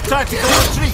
Tactical retreat!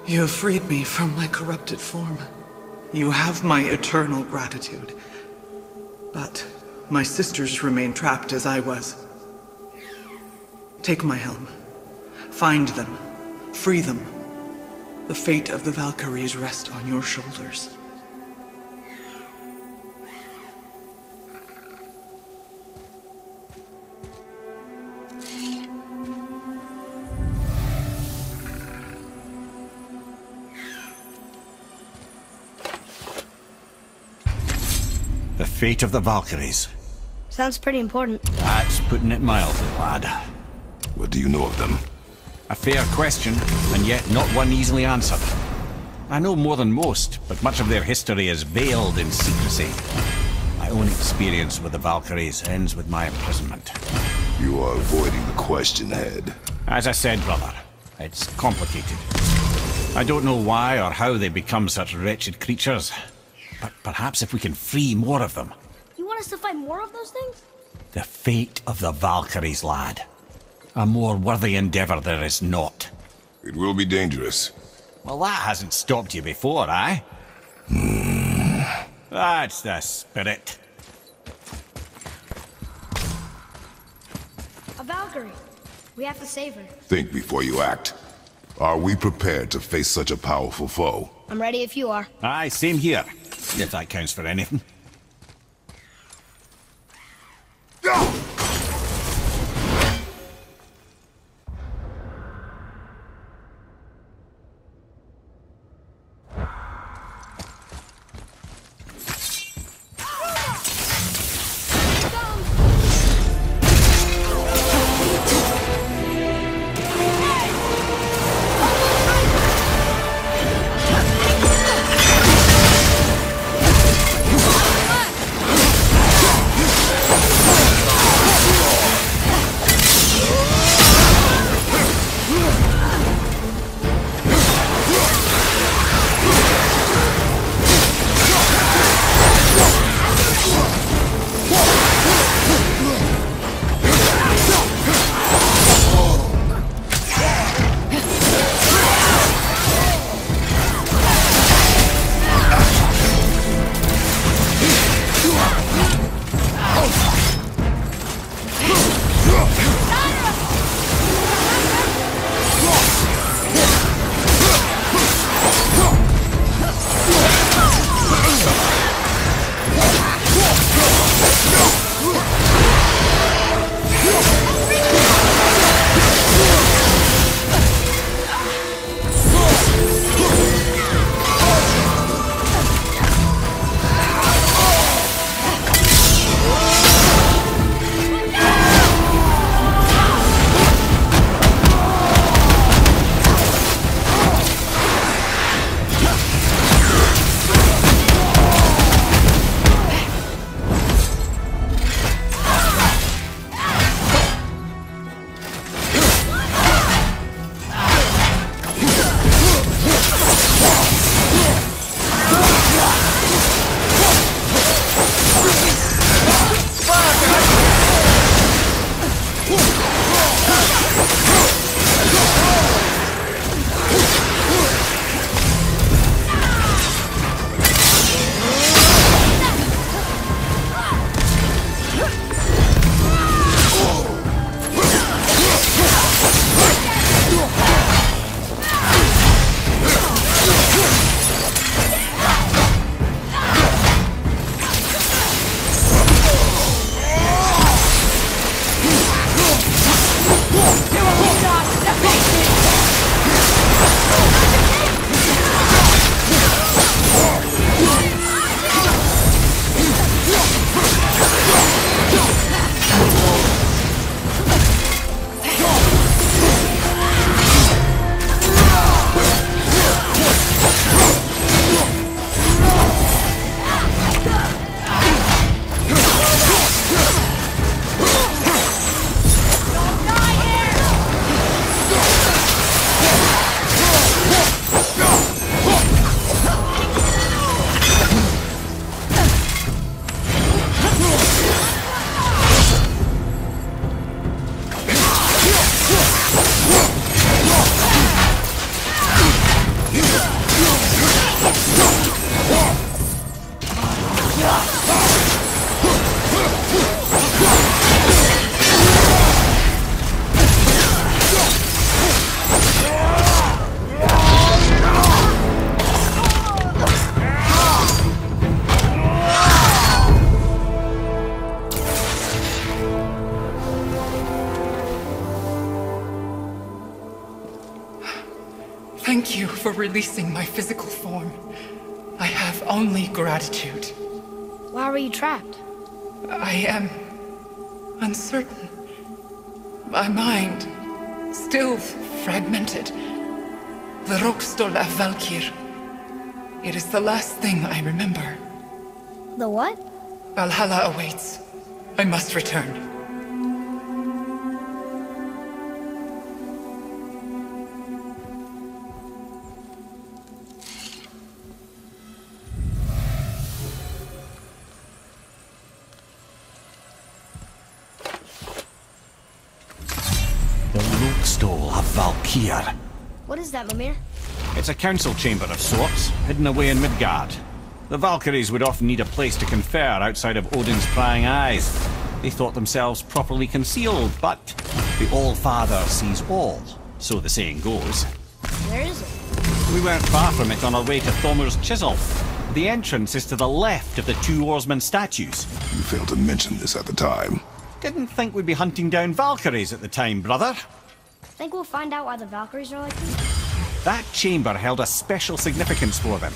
You have freed me from my corrupted form. You have my eternal gratitude. But my sisters remain trapped as I was. Take my helm. Find them. Free them. The fate of the Valkyries rests on your shoulders. The fate of the Valkyries. Sounds pretty important. That's putting it mildly, lad. What do you know of them? A fair question, and yet not one easily answered. I know more than most, but much of their history is veiled in secrecy. My own experience with the Valkyries ends with my imprisonment. You are avoiding the question, Head. As I said, brother, it's complicated. I don't know why or how they become such wretched creatures. But perhaps if we can free more of them. You want us to fight more of those things? The fate of the Valkyries, lad. A more worthy endeavor there is not. It will be dangerous. Well, that hasn't stopped you before, eh? That's the spirit. A Valkyrie. We have to save her. Think before you act. Are we prepared to face such a powerful foe? I'm ready if you are. Aye, same here. If that counts for anything. Thank you for releasing my physical form. I have only gratitude. Why were you trapped? I am uncertain. My mind still fragmented. The Rokstol of Valkyrie. It is the last thing I remember. The what? Valhalla awaits. I must return. The Rokstol of Valkyrie. What is that, Mimir? It's a council chamber of sorts, hidden away in Midgard. The Valkyries would often need a place to confer outside of Odin's prying eyes. They thought themselves properly concealed, but the All-Father sees all, so the saying goes. Where is it? We weren't far from it on our way to Thormur's Chisel. The entrance is to the left of the two oarsmen statues. You failed to mention this at the time. Didn't think we'd be hunting down Valkyries at the time, brother. Think we'll find out why the Valkyries are like this? That chamber held a special significance for them.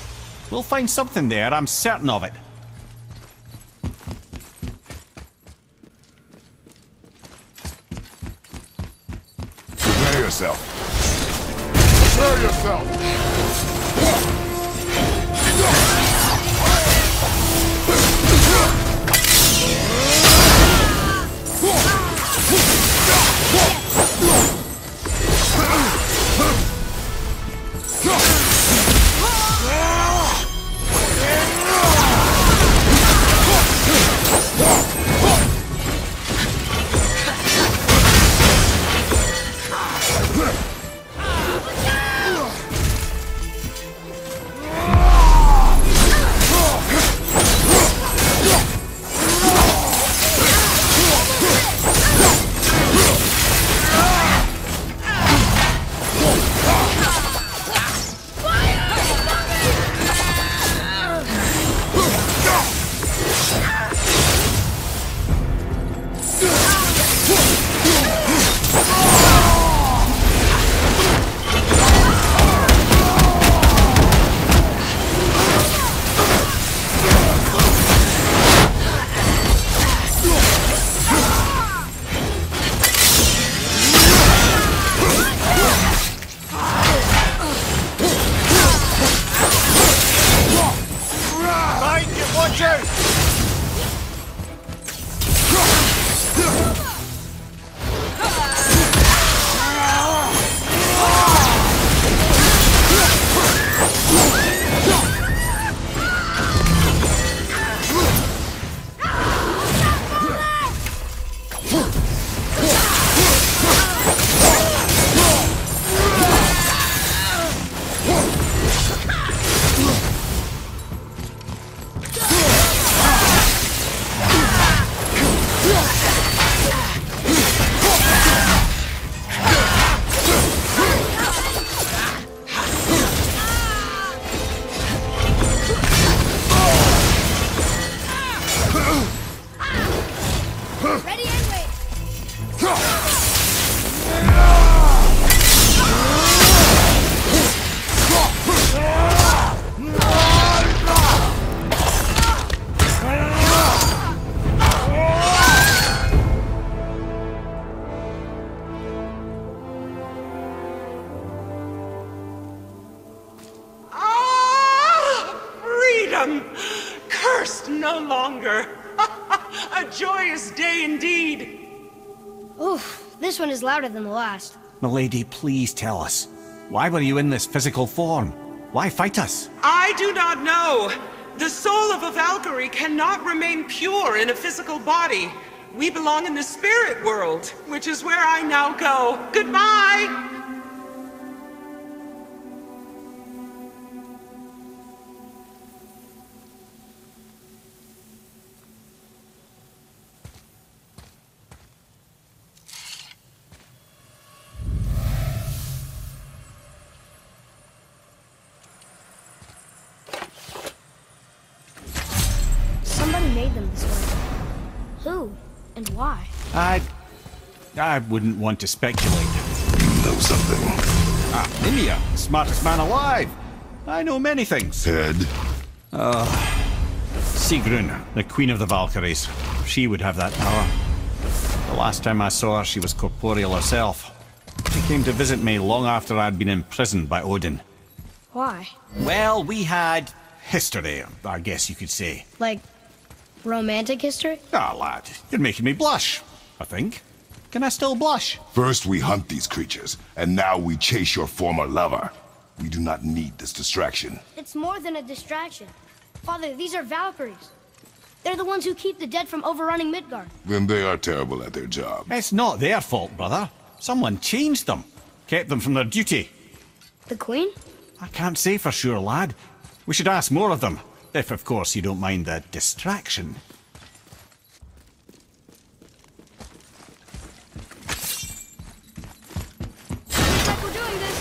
We'll find something there, I'm certain of it. Prepare yourself. Prepare yourself! Cursed no longer. A joyous day indeed. Oof, this one is louder than the last. Milady, please tell us. Why were you in this physical form? Why fight us? I do not know. The soul of a Valkyrie cannot remain pure in a physical body. We belong in the spirit world, which is where I now go. Goodbye! made them this way. Who and why? I wouldn't want to speculate. You know something. Ah, Mimir, smartest man alive. I know many things. Head? Sigrun, the Queen of the Valkyries. She would have that power. The last time I saw her, she was corporeal herself. She came to visit me long after I'd been imprisoned by Odin. Why? Well, we had history, I guess you could say. Like, romantic history? Ah, lad, you're making me blush, I think. Can I still blush? First we hunt these creatures, and now we chase your former lover. We do not need this distraction. It's more than a distraction. Father, these are Valkyries. They're the ones who keep the dead from overrunning Midgard. Then they are terrible at their job. It's not their fault, brother. Someone changed them. Kept them from their duty. The Queen? I can't say for sure, lad. We should ask more of them. If, of course, you don't mind the distraction. Looks like we're doing this.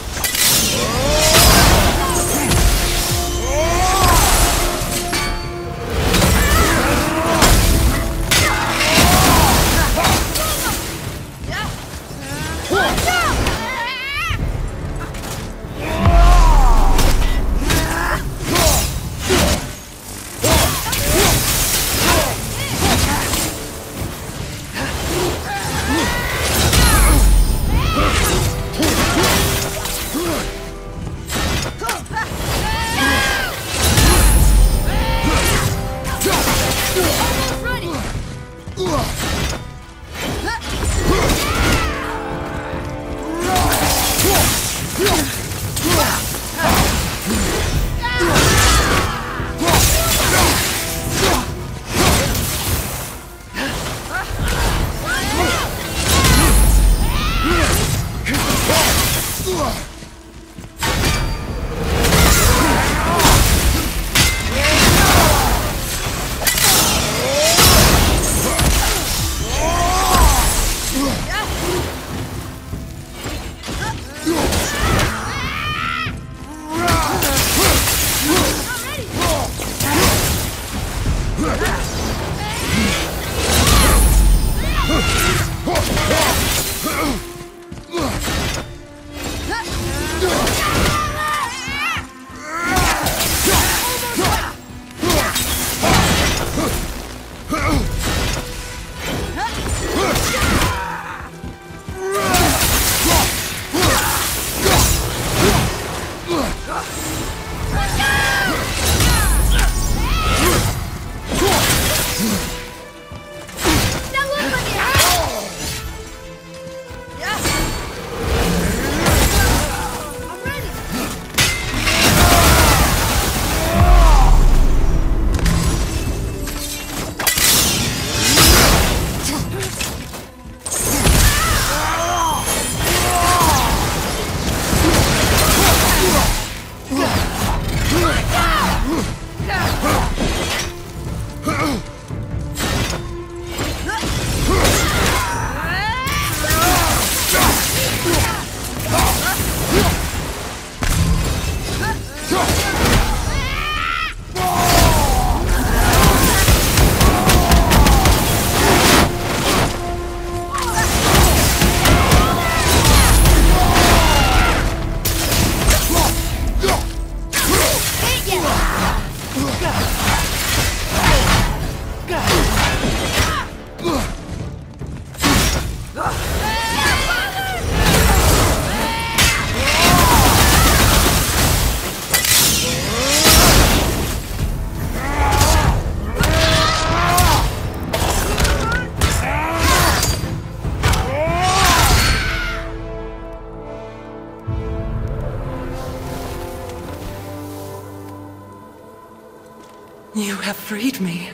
You have freed me.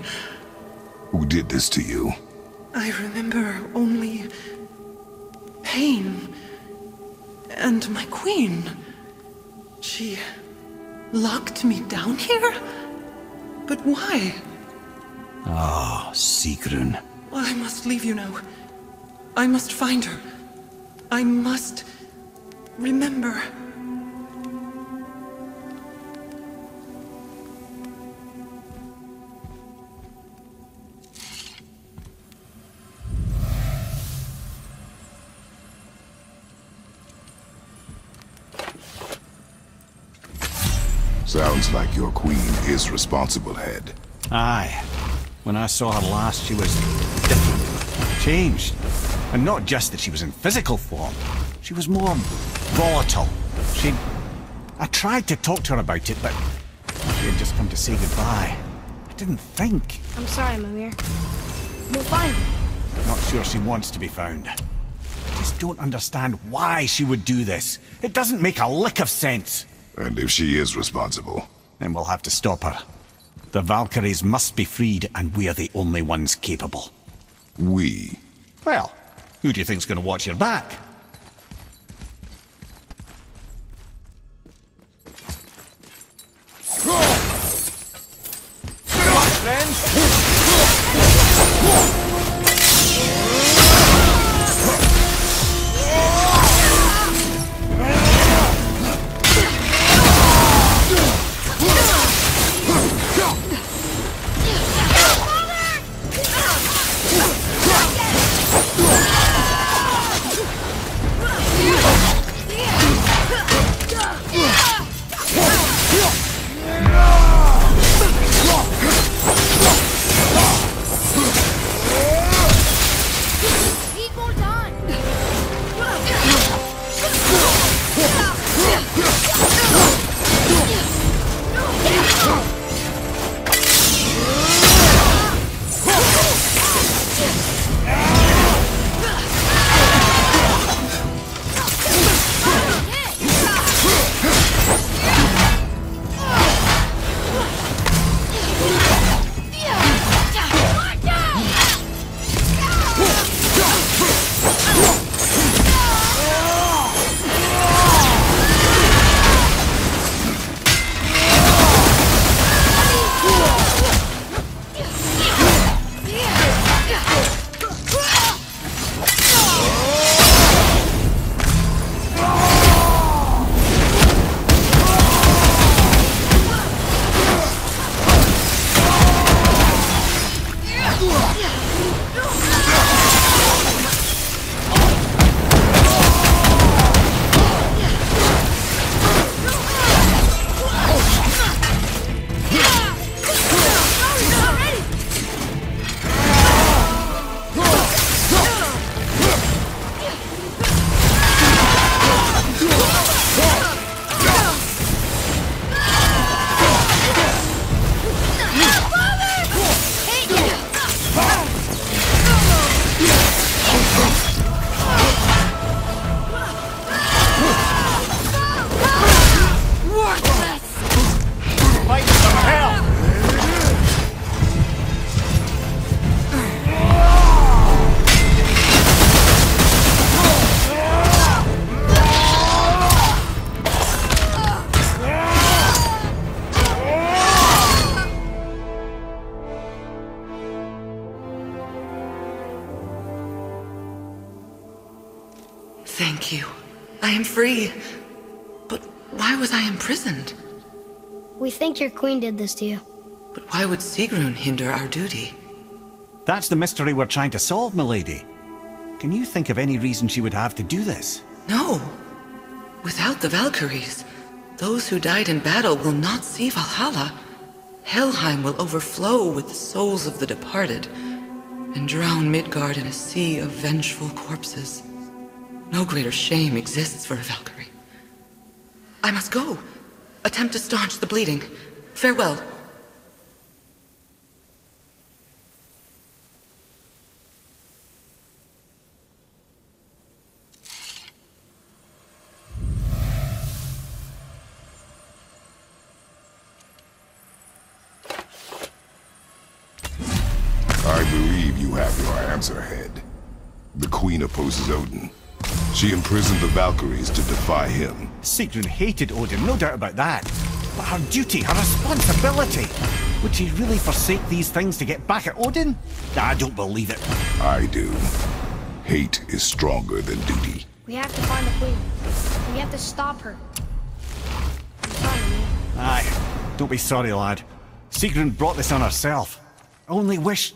Who did this to you? I remember only pain. And my queen. She locked me down here? But why? Ah, Sigrun. I must leave you now. I must find her. I must remember. Sounds like your queen is responsible, head. Aye. When I saw her last, she was different. Changed. And not just that she was in physical form. She was more volatile. I tried to talk to her about it, but she had just come to say goodbye. I didn't think. I'm sorry, Mimir. We'll find her. Not sure she wants to be found. I just don't understand why she would do this. It doesn't make a lick of sense. And if she is responsible? Then we'll have to stop her. The Valkyries must be freed, and we're the only ones capable. We? Well, who do you think's gonna watch your back? Thank you. I am free. But why was I imprisoned? We think your queen did this to you. But why would Sigrun hinder our duty? That's the mystery we're trying to solve, milady. Can you think of any reason she would have to do this? No. Without the Valkyries, those who died in battle will not see Valhalla. Helheim will overflow with the souls of the departed, and drown Midgard in a sea of vengeful corpses. No greater shame exists for a Valkyrie. I must go. Attempt to staunch the bleeding. Farewell. I believe you have your answer, Head. The Queen opposes Odin. She imprisoned the Valkyries to defy him. Sigrun hated Odin, no doubt about that. But her duty, her responsibility. Would she really forsake these things to get back at Odin? I don't believe it. I do. Hate is stronger than duty. We have to find the queen. We have to stop her. I'm sorry, Mimir. Aye, don't be sorry, lad. Sigrun brought this on herself. Only wish...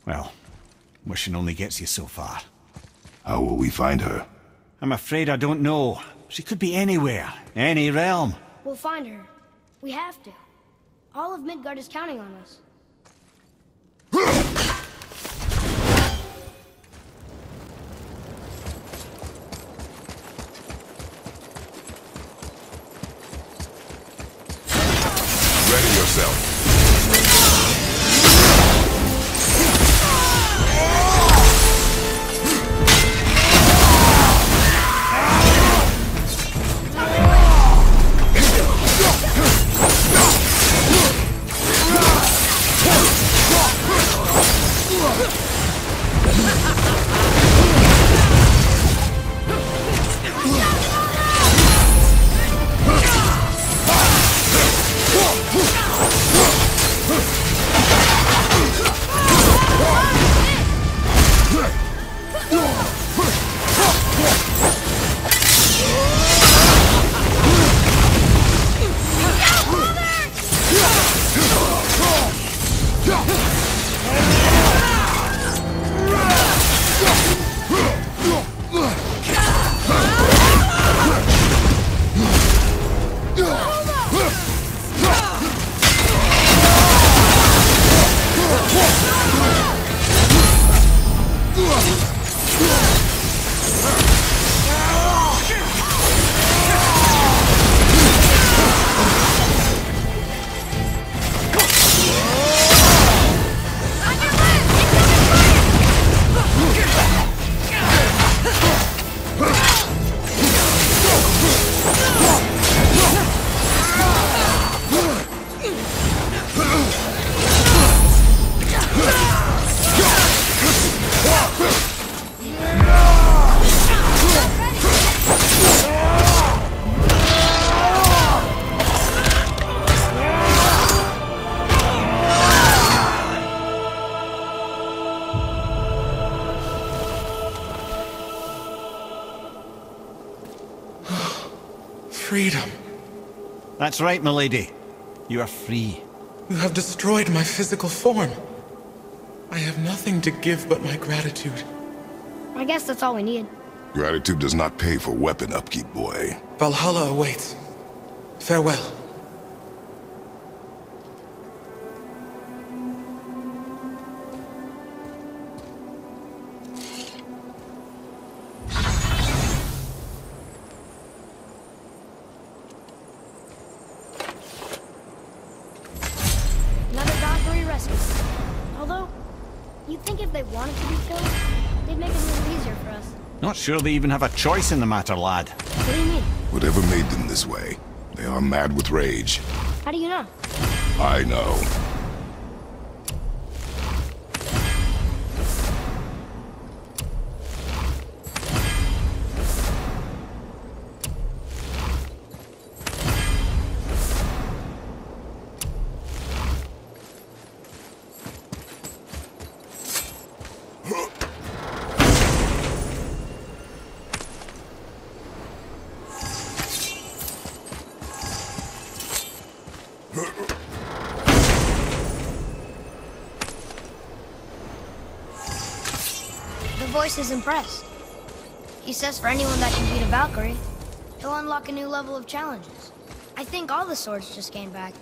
Well, wishing only gets you so far. How will we find her? I'm afraid I don't know. She could be anywhere, any realm. We'll find her. We have to. All of Midgard is counting on us. Ready yourself. Freedom. That's right, milady. You are free. You have destroyed my physical form. I have nothing to give but my gratitude. I guess that's all we need. Gratitude does not pay for weapon upkeep, boy. Valhalla awaits. Farewell. Another Valkyrie rescue. Although, you'd think if they wanted to be killed, they'd make it a little easier for us. Not sure they even have a choice in the matter, lad. What do you mean? Whatever made them this way, they are mad with rage. How do you know? I know. The voice is impressed. He says for anyone that can beat a Valkyrie, he'll unlock a new level of challenges. I think all the swords just came back.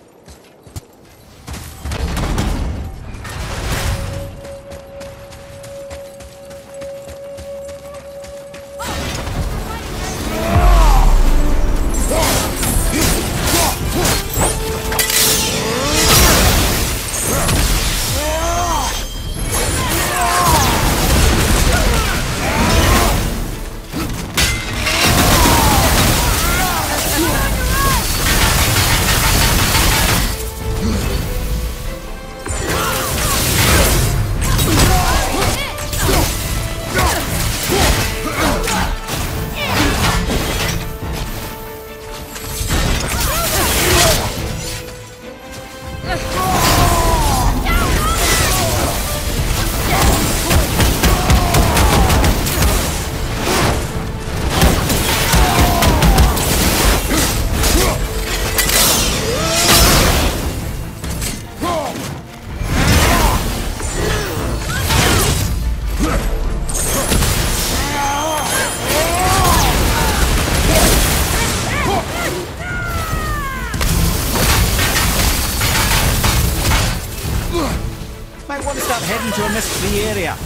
start heading to a mist-free area.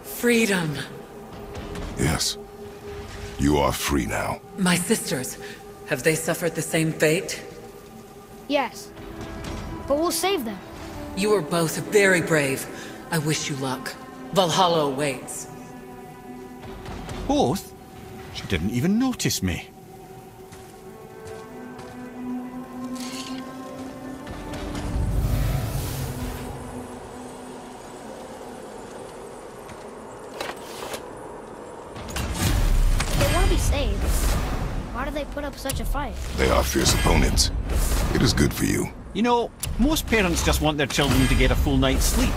Freedom. Yes. You are free now. My sisters, have they suffered the same fate? Yes. But we'll save them. You are both very brave. I wish you luck. Valhalla awaits. Both? She didn't even notice me. Saved. Why do they put up such a fight? They are fierce opponents. It is good for you. You know, most parents just want their children to get a full night's sleep.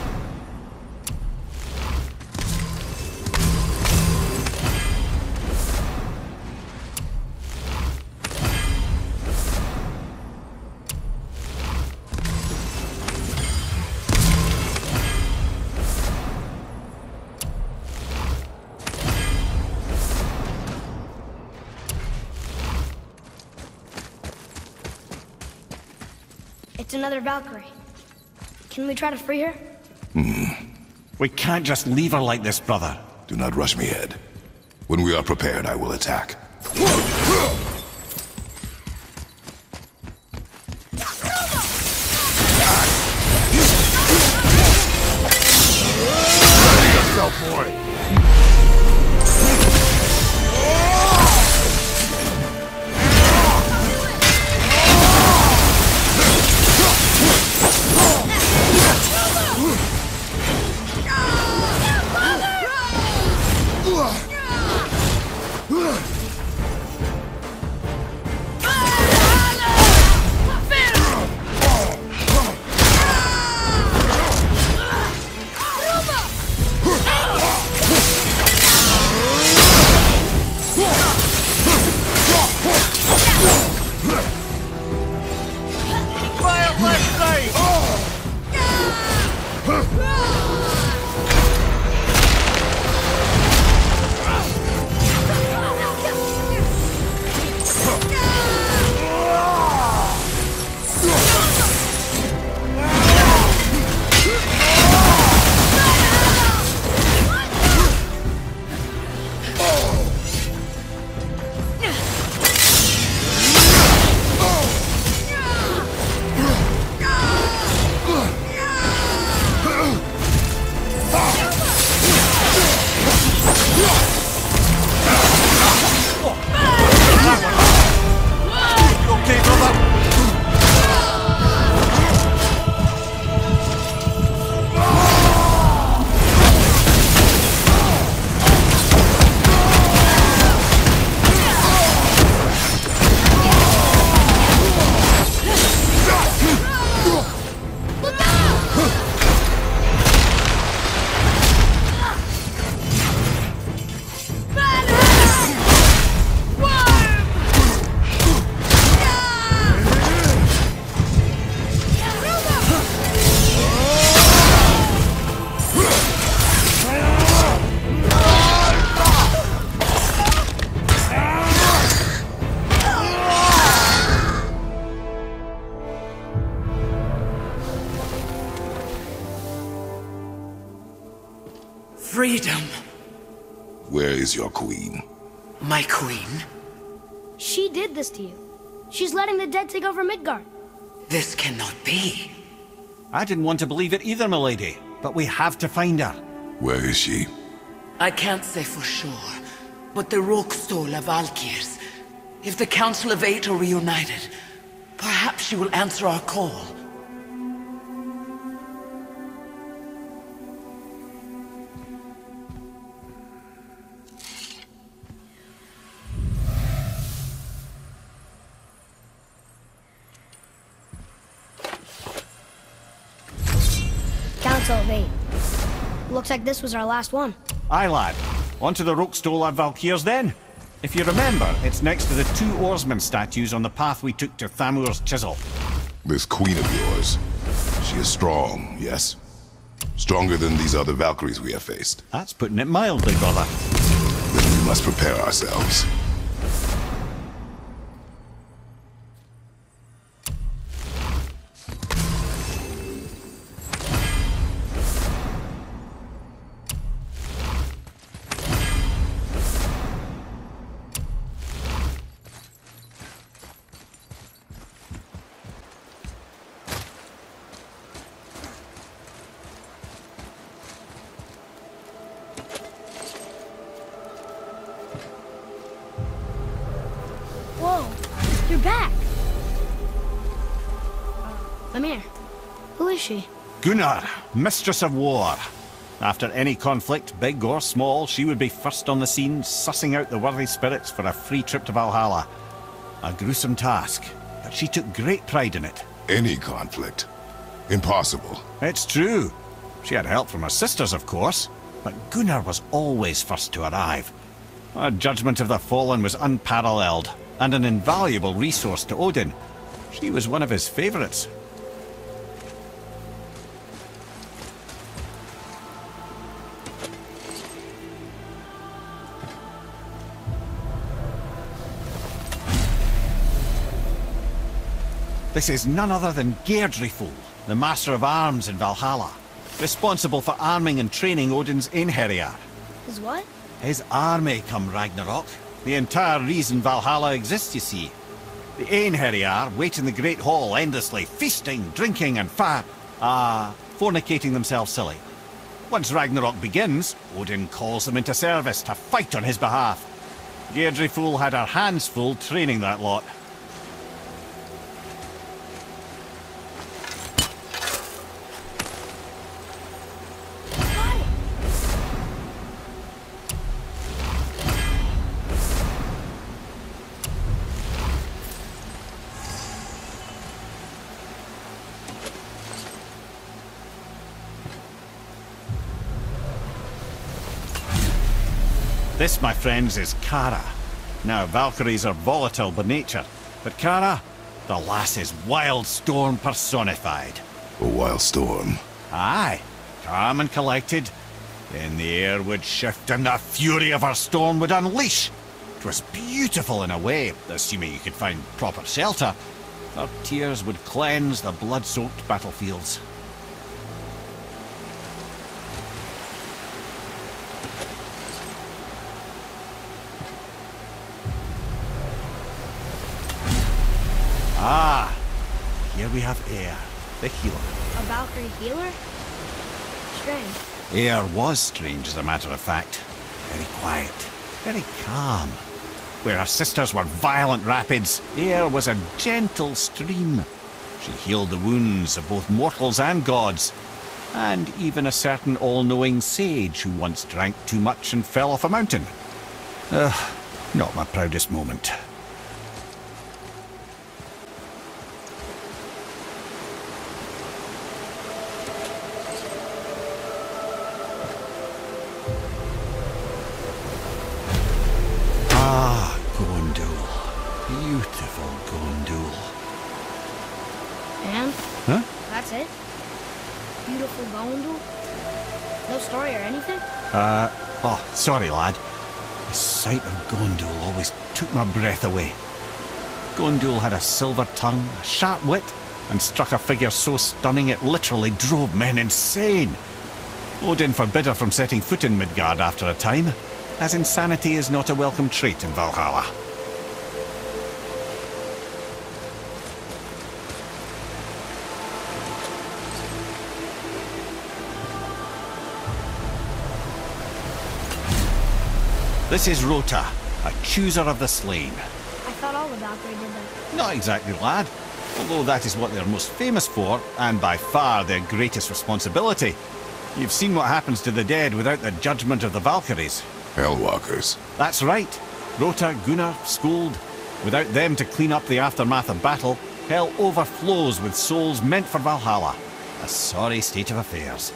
It's another Valkyrie. Can we try to free her? We can't just leave her like this, brother. Do not rush me, Ed. When we are prepared, I will attack. Ready yourself for it. Freedom. Where is your queen? My queen? She did this to you. She's letting the dead take over Midgard. This cannot be. I didn't want to believe it either, milady, but we have to find her. Where is she? I can't say for sure, but the Rokstol of Valkyrs. If the Council of Eight are reunited, perhaps she will answer our call. Council of Eight. Looks like this was our last one. Aye, lad. On to the Rookstol of Valkyries then. If you remember, it's next to the 2 oarsman statues on the path we took to Thamur's chisel. This queen of yours, she is strong, yes? Stronger than these other Valkyries we have faced. That's putting it mildly, brother. Then we must prepare ourselves. Whoa, you're back. Lemire, who is she? Gunnar, Mistress of War. After any conflict, big or small, she would be first on the scene, sussing out the worthy spirits for a free trip to Valhalla. A gruesome task, but she took great pride in it. Any conflict? Impossible. It's true. She had help from her sisters, of course, but Gunnar was always first to arrive. Her judgment of the fallen was unparalleled, and an invaluable resource to Odin. She was one of his favorites. This is none other than Geirdriful, the Master of Arms in Valhalla, responsible for arming and training Odin's Einherjar. His what? His army come Ragnarok. The entire reason Valhalla exists, you see. The Einherjar wait in the Great Hall endlessly, feasting, drinking, and fornicating themselves silly. Once Ragnarok begins, Odin calls them into service to fight on his behalf. Geirdriful had her hands full training that lot. This, my friends, is Kara. Now, Valkyries are volatile by nature, but Kara, the lass is Wild Storm personified. A wild storm. Aye, calm and collected. Then the air would shift and the fury of her storm would unleash. 'Twas beautiful in a way, assuming you could find proper shelter. Her tears would cleanse the blood-soaked battlefields. Ah, here we have Air, the healer. A Valkyrie healer? Strange. Air was strange, as a matter of fact. Very quiet, very calm. Where her sisters were violent rapids, Air was a gentle stream. She healed the wounds of both mortals and gods, and even a certain all-knowing sage who once drank too much and fell off a mountain. Not my proudest moment. Ah, Gondul. Beautiful Gondul. And? Huh? That's it? Beautiful Gondul? No story or anything? Oh, sorry, lad. The sight of Gondul always took my breath away. Gondul had a silver tongue, a sharp wit, and struck a figure so stunning it literally drove men insane. Odin forbid her from setting foot in Midgard after a time, as insanity is not a welcome trait in Valhalla. This is Rota, a chooser of the slain. I thought all the Valkyrie did that. Not exactly, lad. Although that is what they're most famous for, and by far their greatest responsibility. You've seen what happens to the dead without the judgment of the Valkyries. Hellwalkers. That's right. Rota, Gunnar, Skuld. Without them to clean up the aftermath of battle, hell overflows with souls meant for Valhalla. A sorry state of affairs.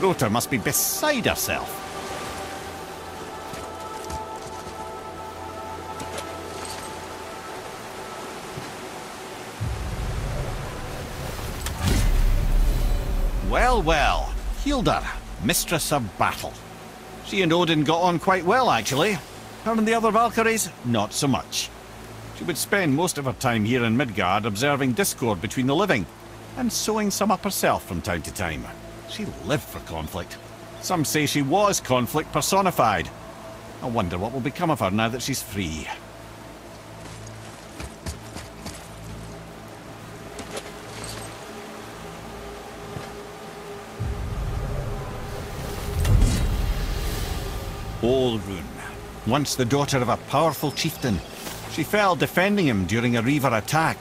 Rota must be beside herself. Well, well. Hilda, Mistress of Battle. She and Odin got on quite well, actually. Her and the other Valkyries, not so much. She would spend most of her time here in Midgard observing discord between the living, and sewing some up herself from time to time. She lived for conflict. Some say she was conflict personified. I wonder what will become of her now that she's free. Olrun, once the daughter of a powerful chieftain. She fell defending him during a Reaver attack.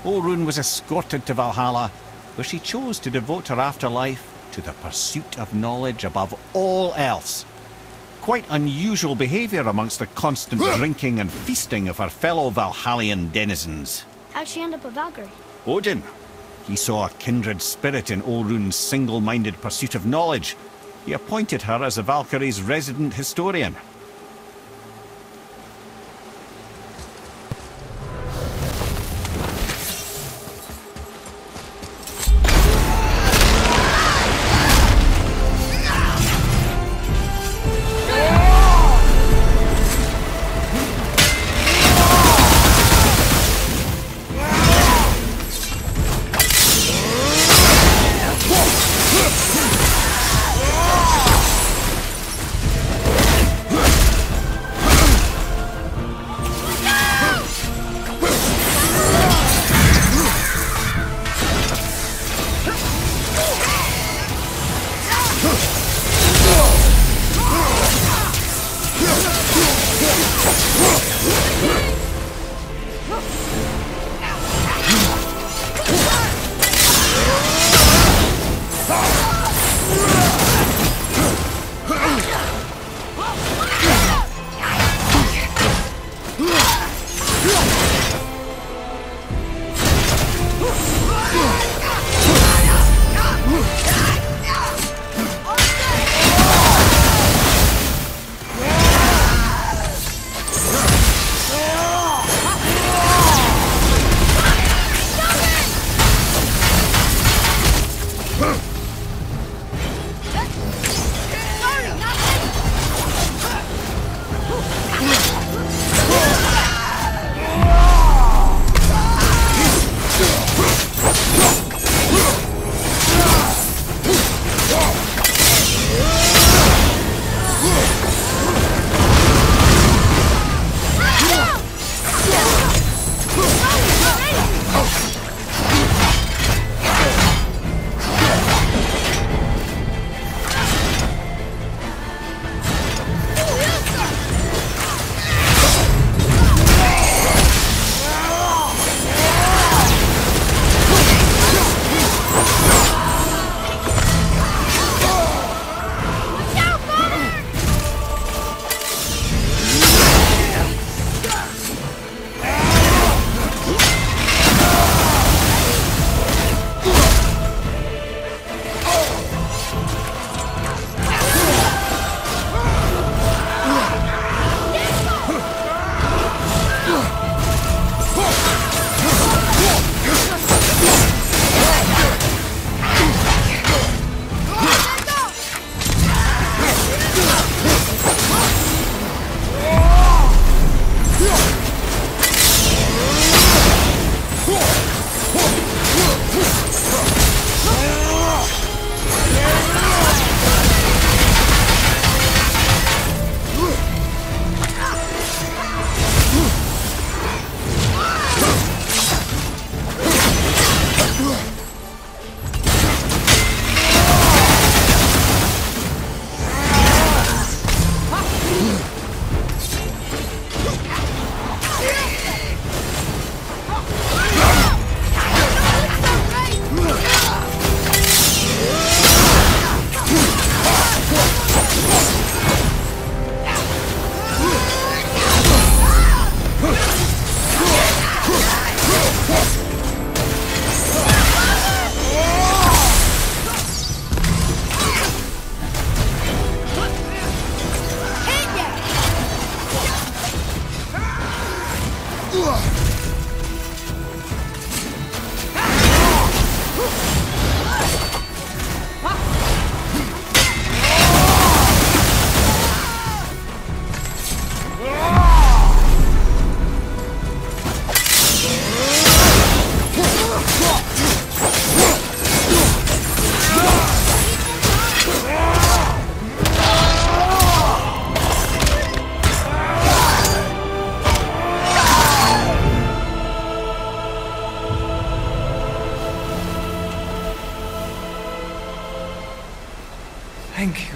Olrun was escorted to Valhalla, where she chose to devote her afterlife to the pursuit of knowledge above all else. Quite unusual behavior amongst the constant drinking and feasting of her fellow Valhallian denizens. How'd she end up a Valkyrie? Odin. He saw a kindred spirit in Olrun's single-minded pursuit of knowledge. He appointed her as the Valkyrie's resident historian.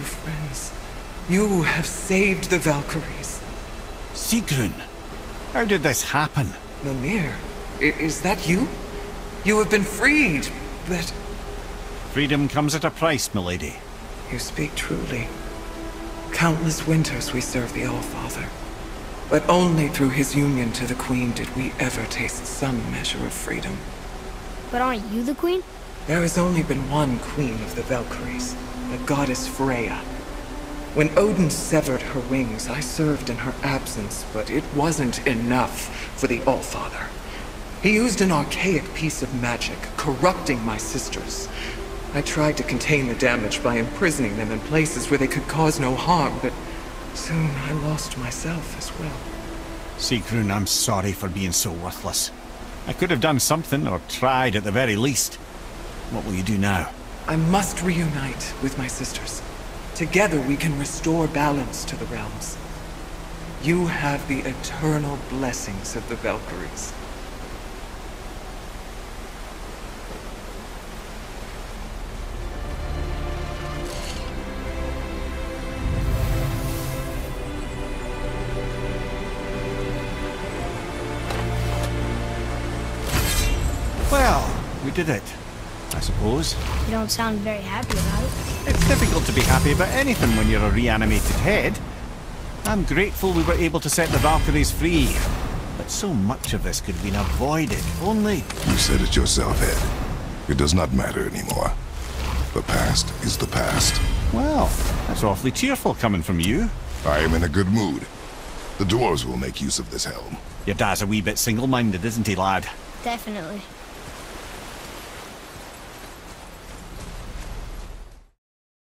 friends. You have saved the Valkyries. Sigrun, how did this happen? Mimir, is that you? You have been freed, but... Freedom comes at a price, milady. You speak truly. Countless winters we served the All-Father. But only through his union to the Queen did we ever taste some measure of freedom. But aren't you the queen? There has only been one Queen of the Valkyries, the goddess Freya. When Odin severed her wings, I served in her absence, but it wasn't enough for the All-Father. He used an archaic piece of magic, corrupting my sisters. I tried to contain the damage by imprisoning them in places where they could cause no harm, but soon I lost myself as well. Sigrun, I'm sorry for being so worthless. I could have done something, or tried at the very least. What will you do now? I must reunite with my sisters. Together we can restore balance to the realms. You have the eternal blessings of the Valkyries. Well, we did it, I suppose. You don't sound very happy about it. It's difficult to be happy about anything when you're a reanimated head. I'm grateful we were able to set the Valkyries free. But so much of this could have been avoided, only... You said it yourself, Ed. It does not matter anymore. The past is the past. Well, that's awfully cheerful coming from you. I am in a good mood. The dwarves will make use of this helm. Your dad's a wee bit single-minded, isn't he, lad? Definitely.